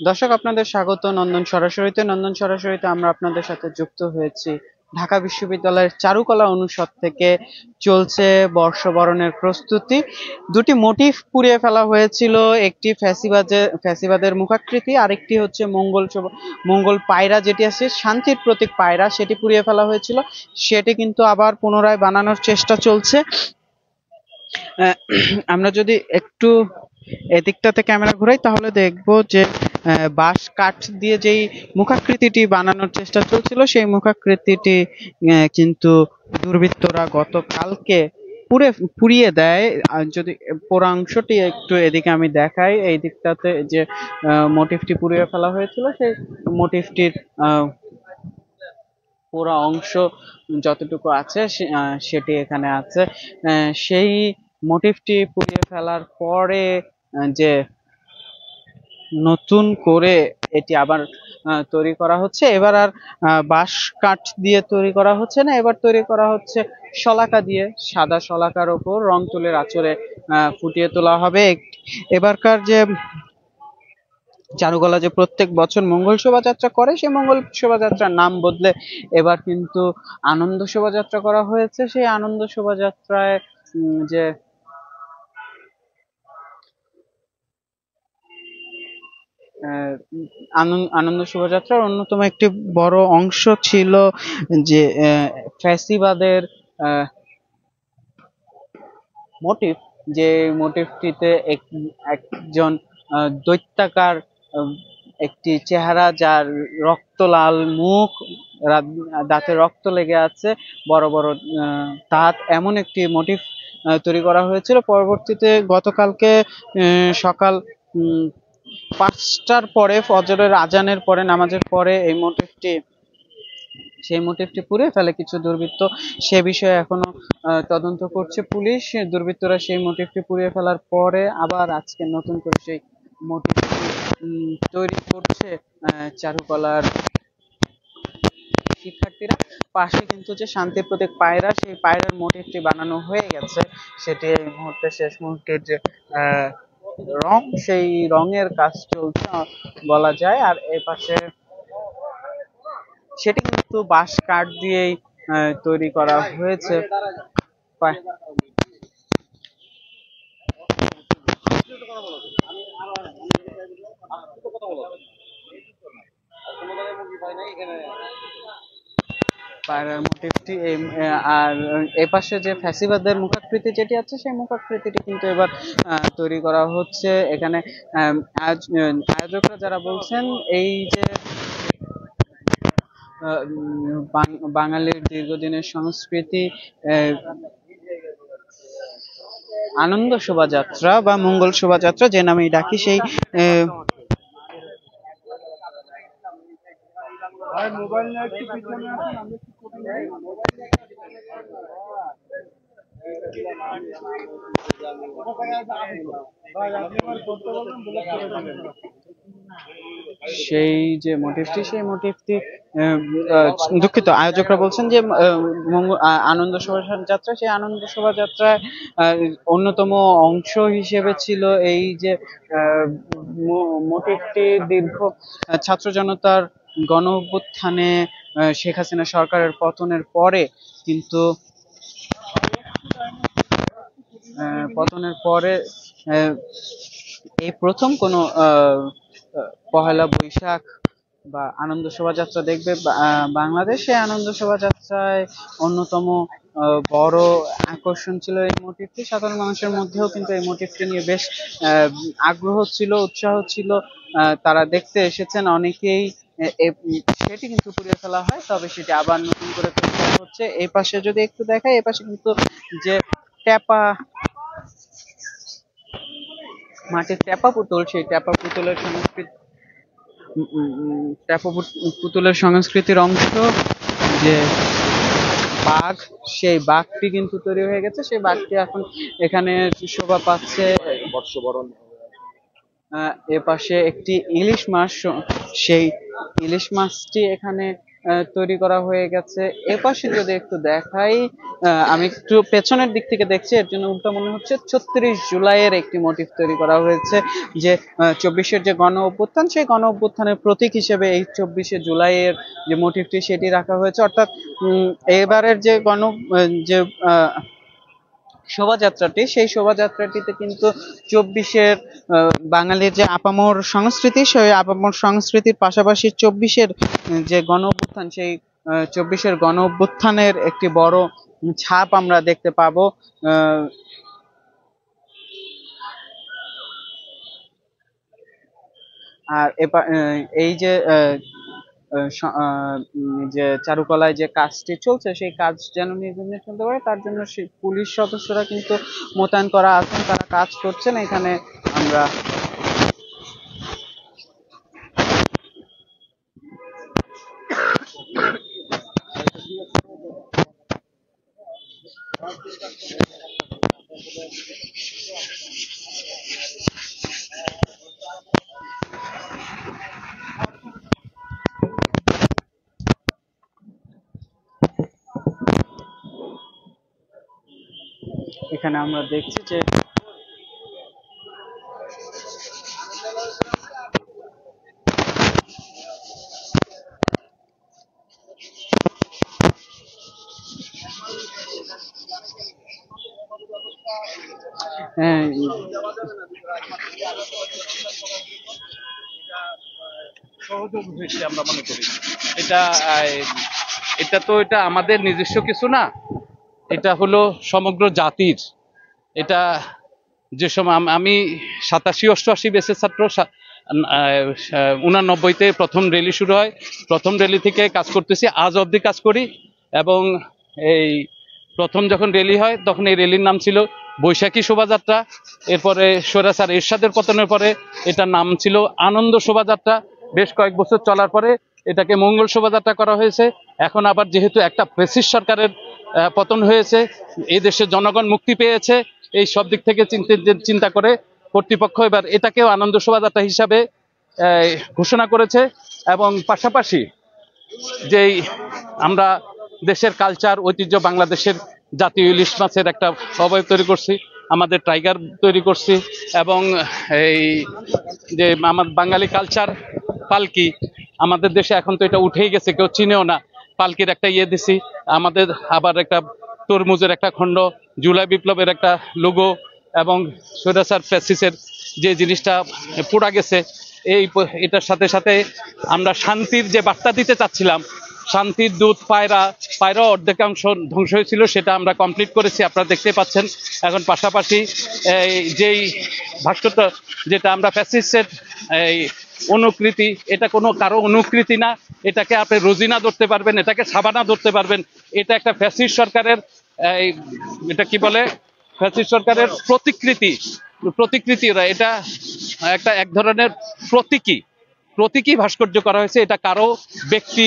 দর্শক, আপনাদের স্বাগত নন্দন সরাসরিতে। নন্দন সরাসরিতে আমরা আপনাদের সাথে যুক্ত হয়েছি ঢাকা বিশ্ববিদ্যালয়ের চারুকলা অনুষদ থেকে। চলছে বর্ষবরণের প্রস্তুতি। দুটি মোটিভ পুড়িয়ে ফেলা হয়েছিল, একটি ফ্যাসিবাদের মুখাকৃতি, আরেকটি হচ্ছে মঙ্গল পায়রা, যেটি আছে শান্তির প্রতীক পায়রা, সেটি পুড়িয়ে ফেলা হয়েছিল। সেটি কিন্তু আবার পুনরায় বানানোর চেষ্টা চলছে। আমরা যদি একটু এদিকটাতে ক্যামেরা ঘুরাই তাহলে দেখবো যে বাঁশ কাঠ দিয়ে যেই মুখাকৃতিটি বানানোর চেষ্টা চলছিল, সেই মুখাকৃতিটি কিন্তু দুর্বৃত্তরা গতকালকে পুড়িয়ে দেয়। আর যদি পোড়া অংশটি একটু এদিকে আমি দেখাই, এই দিকটাতে যে মোটিভটি পুড়িয়ে ফেলা হয়েছিল, সেই মোটিভটির পুরো অংশ যতটুকু আছে সেটি এখানে আছে। সেই মোটিভটি পুড়িয়ে ফেলার পরে যে নতুন করে এটি আবার তৈরি করা হচ্ছে। এবার আর বাঁশ কাঠ দিয়ে তৈরি করা হচ্ছে না, এবার তৈরি করা হচ্ছে শলাকা দিয়ে। সাদা শলাকার ওপর রং তুলির আঁচড়ে ফুটিয়ে তোলা হবে। এবারকার যে চারুকলা যে প্রত্যেক বছর মঙ্গল শোভাযাত্রা করে, সেই মঙ্গল শোভাযাত্রার নাম বদলে এবার কিন্তু আনন্দ শোভাযাত্রা করা হয়েছে। সেই আনন্দ শোভাযাত্রায় যে আনন্দ শোভাযাত্রার অন্যতম একটি বড় অংশ ছিল যে ফ্যাসিবাদের মোটিভ, যে মোটিভটিতে একজন দৈত্যাকার একটি চেহারা, যার রক্ত লাল মুখ, দাঁতে রক্ত লেগে আছে, বড় বড় দাঁত, এমন একটি মোটিভ তৈরি করা হয়েছিল। পরবর্তীতে গতকালকে সকাল 5টার পরে, ফজরের আজানের পরে, নামাজের পরে সেই মোটিভটি পুড়িয়ে ফেলে কিছু দুর্বৃত্ত। সে বিষয়ে এখনো তদন্ত করছে পুলিশ। দুর্বৃত্তরা সেই মোটিভটি পুড়িয়ে ফেলার পরে আবার আজকে নতুন করে সেই মোটিভটি তৈরি করছে চারুকলার শিক্ষার্থীরা। পাশে কিন্তু যে শান্তির প্রতীক পায়রা, সেই পায়রার মোটিভটি বানানো হয়ে গেছে। সেটি এই মুহূর্তে শেষ মুহূর্তের যে রং, সেই রঙের কাজ চলছে বলা যায়। আর এ পাশে সেটি কিন্তু বাঁশ কাঠ দিয়েই তৈরি করা হয়েছে। পায়রার মোটিভটি আর এপাশে যে ফ্যাসিবাদের মুখাকৃতি যেটি আছে, সেই মুখাকৃতিটি কিন্তু এবার তৈরি করা হচ্ছে। এখানে আয়োজকরা যারা বলছেন, এই যে বাঙালির দীর্ঘদিনের সংস্কৃতি আনন্দ শোভাযাত্রা বা মঙ্গল শোভাযাত্রা, যে নামেই ডাকি, সেই সেই যে মোটিভটি, সেই মোটিভটি দুঃখিত, আয়োজকরা বলছেন যে আনন্দ শোভাযাত্রা, সেই আনন্দ শোভাযাত্রায় অন্যতম অংশ হিসেবে ছিল এই যে মোটিভটি দীর্ঘ ছাত্র জনতার গণ অভ্যুত্থানে শেখ হাসিনা সরকারের পতনের পরে কিন্তু এই প্রথম কোনো পহেলা বৈশাখ বা আনন্দ শোভাযাত্রা দেখবে বাংলাদেশে। আনন্দ শোভাযাত্রায় অন্যতম বড় আকর্ষণ ছিল এই মোটিভটি। সাধারণ মানুষের মধ্যেও কিন্তু এই মোটিভটি নিয়ে বেশ আগ্রহ ছিল, উৎসাহ ছিল। তারা দেখতে এসেছেন অনেকেই। সেটি কিন্তু পুড়িয়ে ফেলা হয়, তবে সেটি আবার নতুন করে তৈরি করা হচ্ছে। এই পাশে যদি একটু দেখাই, এই পাশে কিন্তু যে ট্যাপা, মাটির ট্যাপা পুতুল, সেই ট্যাপা পুতুলের সংস্কৃতির অংশ যে বাঘ, সেই বাঘটি কিন্তু তৈরি হয়ে গেছে। সেই বাঘটি এখন এখানে শোভা পাচ্ছে। বর্ষবরণ এপাশে একটি ইলিশ মাছ, সেই ইলিশ মাছটি এখানে তৈরি করা হয়ে গেছে। এপাশে যদি একটু দেখাই, আমি একটু পেছনের দিক থেকে দেখছি, এর জন্য উল্টো মনে হচ্ছে ৩৬ জুলাইয়ের একটি মোটিভ তৈরি করা হয়েছে, যে ২৪-এর যে গণ অভ্যুত্থান, সেই গণ অভ্যুত্থানের প্রতীক হিসেবে এই ২৪শে জুলাইয়ের যে মোটিভটি সেটি রাখা হয়েছে। অর্থাৎ এবারের যে যে শোভাযাত্রাটি, সেই শোভাযাত্রাটিতে কিন্তু ২৪-এর বাঙালির যে আপামর সংস্কৃতি, সেই আপামর সংস্কৃতির পাশাপাশি ২৪-এর যে গণ অভ্যুত্থান, সেই ২৪-এর গণ অভ্যুত্থানের একটি বড় ছাপ আমরা দেখতে পাবো। আর এই যে যে চারুকলায় যে কাজটি চলছে, সেই কাজ যেন নির্বিঘ্নে চলতে পারে, তার জন্য পুলিশ সদস্যরা কিন্তু মোতায়েন করা আছেন, তারা কাজ করছেন এখানে। আমরা এখানে আমরা দেখছি যে হ্যাঁ, সহযোগ হয়েছে আমরা মনে করি। এটা এটা তো এটা আমাদের নিজস্ব কিছু না, এটা হলো সমগ্র জাতির। এটা যে সময় আমি 87-88 ব্যাচের ছাত্র, 89-তে প্রথম র্যালি শুরু হয়, প্রথম র্যালি থেকে কাজ করতেছি, আজ অবধি কাজ করি। এবং এই প্রথম যখন র্যালি হয় তখন এই র্যালির নাম ছিল বৈশাখী শোভাযাত্রা। এরপরে স্বৈরাচার এরশাদের পতনের পরে এটার নাম ছিল আনন্দ শোভাযাত্রা। বেশ কয়েক বছর চলার পরে এটাকে মঙ্গল শোভাযাত্রা করা হয়েছে। এখন আবার যেহেতু একটা ফ্যাসিস্ট সরকারের পতন হয়েছে, এই দেশের জনগণ মুক্তি পেয়েছে, এই সব দিক থেকে চিন্তা করে কর্তৃপক্ষ এবার এটাকেও আনন্দ শোভাযাত্রা হিসাবে ঘোষণা করেছে। এবং পাশাপাশি যেই আমরা দেশের কালচার ঐতিহ্য, বাংলাদেশের জাতীয় ইলিশ মাছের একটা অবয়ব তৈরি করছি, আমাদের টাইগার তৈরি করছি, এবং এই যে আমার বাঙালি কালচার পালকি, আমাদের দেশে এখন তো এটা উঠেই গেছে, কেউ চিনেও না। পালকির একটা দিছি, আমাদের আবার একটা তরমুজের একটা খণ্ড, জুলাই বিপ্লবের একটা লোগো, এবং স্বৈরাচার ফ্যাসিসের যে জিনিসটা পোড়া গেছে, এটার সাথে সাথে আমরা শান্তির যে বার্তা দিতে চাচ্ছিলাম, শান্তির দূত পায়রা অর্ধেকাংশ ধ্বংস হয়েছিল, সেটা আমরা কমপ্লিট করেছি, আপনারা দেখতে পাচ্ছেন। এখন পাশাপাশি যেই ভাস্কর্য, যেটা আমরা ফ্যাসিস্টের এই অনুকৃতি, এটা কোনো কারো অনুকৃতি না, এটাকে আপনি রোজিনা ধরতে পারবেন, এটাকে সাবানা ধরতে পারবেন। এটা একটা ফ্যাসিস্ট সরকারের এটা কি বলে, ফ্যাসিস্ট সরকারের প্রতিকৃতি। এটা একটা এক ধরনের প্রতীকী ভাস্কর্য করা হয়েছে। এটা কারো ব্যক্তি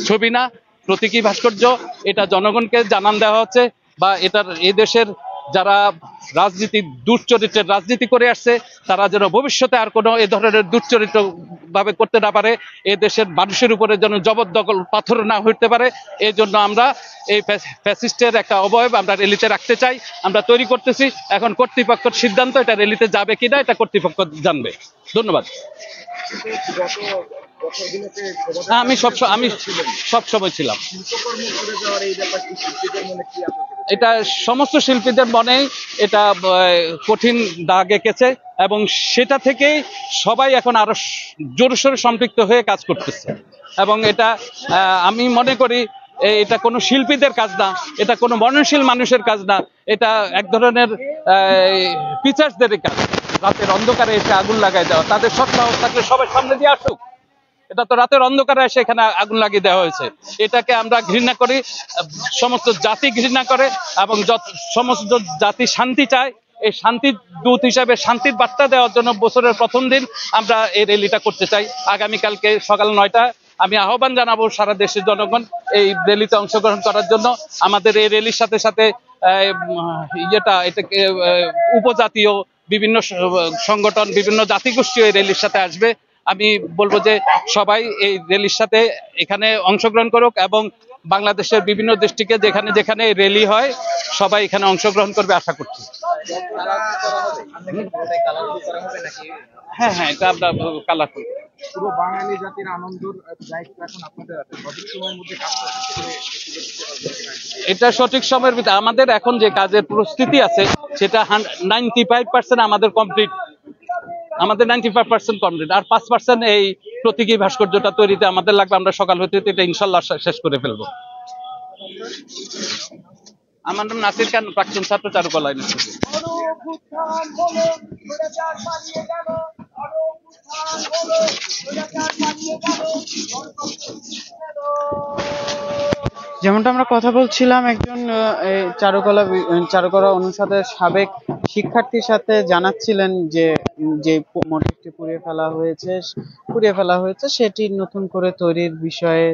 ছবি না, প্রতীকী ভাস্কর্য। এটা জনগণকে জানান দেওয়া হচ্ছে, বা এটার এই দেশের যারা দুশ্চরিত্রের রাজনীতি করে আসছে, তারা যেন ভবিষ্যতে আর কোনো এ ধরনের দুশ্চরিত্র ভাবে করতে না পারে, এ দেশের মানুষের উপরে যেন জবরদখল পাথর না হইতে পারে। এই জন্য আমরা এই ফ্যাসিস্টের একটা অবয়ব আমরা র্যালিতে রাখতে চাই, আমরা তৈরি করতেছি। এখন কর্তৃপক্ষের সিদ্ধান্ত, এটা র্যালিতে যাবে কিনা এটা কর্তৃপক্ষ জানবে। ধন্যবাদ। আমি সবসময় ছিলাম। এটা সমস্ত শিল্পীদের মনে এটা কঠিন দাগ এঁকেছে, এবং সেটা থেকেই সবাই এখন আরো জোরসোরে সম্পৃক্ত হয়ে কাজ করতেছে। এবং এটা আমি মনে করি এটা কোনো শিল্পীদের কাজ না, এটা কোনো মননশীল মানুষের কাজ না, এটা এক ধরনের পিচার্সদের কাজ। রাতের অন্ধকারে এসে আগুন লাগাই দেওয়া, তাদের সৎসাহস থাকলে সবাই সামনে দিয়ে আসুক। এটা তো রাতের অন্ধকারে এসে এখানে আগুন লাগিয়ে দেওয়া হয়েছে। এটাকে আমরা ঘৃণা করি, সমস্ত জাতি ঘৃণা করে, এবং সমস্ত জাতি শান্তি চায়। এই শান্তির দূত হিসাবে শান্তির বার্তা দেওয়ার জন্য বছরের প্রথম দিন আমরা এই র্যালিটা করতে চাই। আগামীকালকে সকাল 9টায় আমি আহ্বান জানাবো সারা দেশের জনগণ এই র্যালিতে অংশগ্রহণ করার জন্য। আমাদের এই র্যালির সাথে সাথে এটাকে উপজাতীয় বিভিন্ন সংগঠন, বিভিন্ন জাতিগোষ্ঠী এই র্যালির সাথে আসবে। আমি বলবো যে সবাই এই র্যালির সাথে এখানে অংশগ্রহণ করুক এবং বাংলাদেশের বিভিন্ন ডিস্ট্রিক্টে যেখানে যেখানে র্যালি হয় সবাই এখানে অংশগ্রহণ করবে আশা করছি। হ্যাঁ হ্যাঁ, এটা আমরা কালার করব। পুরো বাঙালি জাতির আনন্দের দায়িত্ব এখন আপনাদের হাতে। সঠিক সময়ের মধ্যে কাজ করে এটা সঠিক সময়ের ভিতরে আমাদের এখন যে কাজের প্রস্তুতি আছে সেটা 95% আমাদের কমপ্লিট। আমাদের 95% কমপ্লিট, আর 5% এই প্রতীকী ভাস্কর্যটা তৈরিতে আমাদের লাগবে। আমরা সকাল হতে হতে এটা ইনশাল্লাহ শেষ করে ফেলবো। আমার নাম নাসির খান, প্রাক্তন ছাত্র, চারুকলা ইনস্টিটিউট। যেমনটা আমরা কথা বলছিলাম একজন এই চারুকলা অনুষদের সাবেক শিক্ষার্থীর সাথে, জানাচ্ছিলেন যে যে মোটিভটি পুড়িয়ে ফেলা হয়েছে সেটি নতুন করে তৈরির বিষয়ে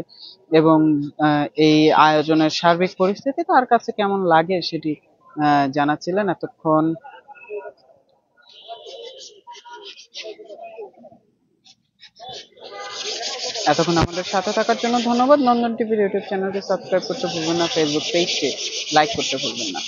এবং এই আয়োজনের সার্বিক পরিস্থিতি তার কাছে কেমন লাগে সেটি জানাচ্ছিলেন। এতক্ষণ আমাদের সাথে থাকার জন্য ধন্যবাদ। নন্দন টিভির ইউটিউব চ্যানেলটি সাবস্ক্রাইব করতে ভুলবেন না, ফেসবুক পেজকে লাইক করতে ভুলবেন না।